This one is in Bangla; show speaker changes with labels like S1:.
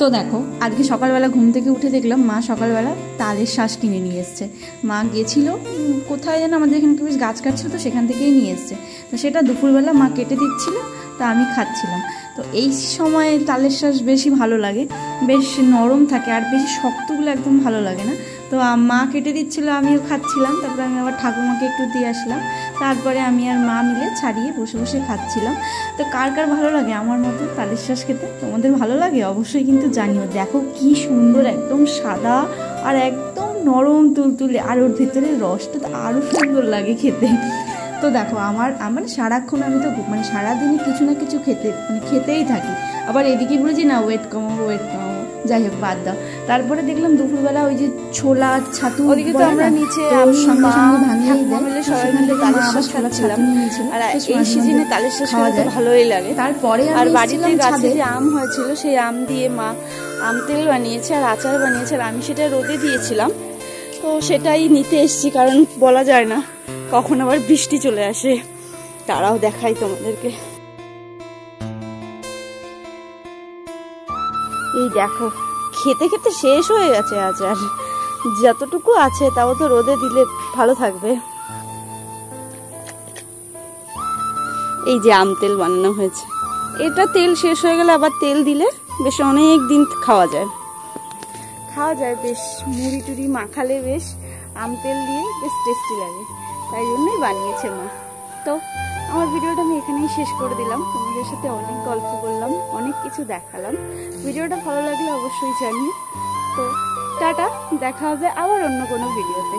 S1: তো দেখো আজকে সকালবেলা ঘুম থেকে উঠে দেখলাম মা সকালবেলা তালের শাঁস কিনে নিয়ে এসছে। মা গিয়েছিল কোথায় যেন, আমাদের এখানে বেশ গাছ কাটছিল, তো সেখান থেকেই নিয়ে এসছে। তো সেটা দুপুরবেলা মা কেটে দিচ্ছিল, তা আমি খাচ্ছিলাম। তো এই সময় তালের শাঁস বেশি ভালো লাগে, বেশ নরম থাকে, আর বেশি শক্তগুলো একদম ভালো লাগে না। তো মা কেটে দিচ্ছিল, আমিও খাচ্ছিলাম। তারপরে আমি আবার ঠাকুমাকে একটু দিয়ে আসলাম। তারপরে আমি আর মা মিলে ছাড়িয়ে বসে বসে খাচ্ছিলাম। তো কার কার ভালো লাগে আমার মতো তালের শাঁস খেতে? তোমাদের ভালো লাগে অবশ্যই কিন্তু জানিও। দেখো কি সুন্দর, একদম সাদা আর একদম নরম তুলতুলে, আর ওর ভেতরে রসটা তো আরও সুন্দর লাগে খেতে। তো দেখো আমার সারাক্ষণ আমি তো সারাদিনে কিছু না কিছু খেতেই থাকি। আবার এদিকে বলেছি না ওয়েট কমাবো, যাই হোক বাদ দাও। তারপরে দেখলাম দুপুরবেলা ওই যে ছোলা ছাতু,
S2: ওদিকে তো আমরা নিচে
S1: সঙ্গে সঙ্গে ভাঙিয়ে
S2: মিলে সবাই মিলে তালের শাঁস খাচ্ছিলাম। আর এই সিজনে তালের শাঁস খেতে ভালোই লাগে।
S1: তারপরে
S2: আর বাড়িতে গাছে যে আম হয়েছিল সেই আম দিয়ে মা আম তেল বানিয়েছে আর আচার বানিয়েছে, আর আমি সেটা রোদে দিয়েছিলাম। তো সেটাই নিতে এসছি, কারণ বলা যায় না কখন আবার বৃষ্টি চলে আসে। তারাও দেখাই তোমাদেরকে। এই দেখো খেতে খেতে শেষ হয়ে গেছে আচার, যতটুকু আছে তাও তো রোদে দিলে ভালো থাকবে। এই যে আম তেল বানানো হয়েছে, এটা তেল শেষ হয়ে গেলে আবার তেল দিলে বেশ অনেক দিন খাওয়া যায় বেশ। মুড়ি টুড়ি মাখালে বেশ আম তেল দিয়ে বেশ টেস্টি লাগে, তাই জন্যই বানিয়েছে মা। তো আমার ভিডিওটা আমি এখানেই শেষ করে দিলাম। তোমাদের সাথে অনেক গল্প করলাম, অনেক কিছু দেখালাম। ভিডিওটা ভালো লাগলে অবশ্যই জানিও। তো টাটা, দেখা হবে আবার অন্য কোনো ভিডিওতে।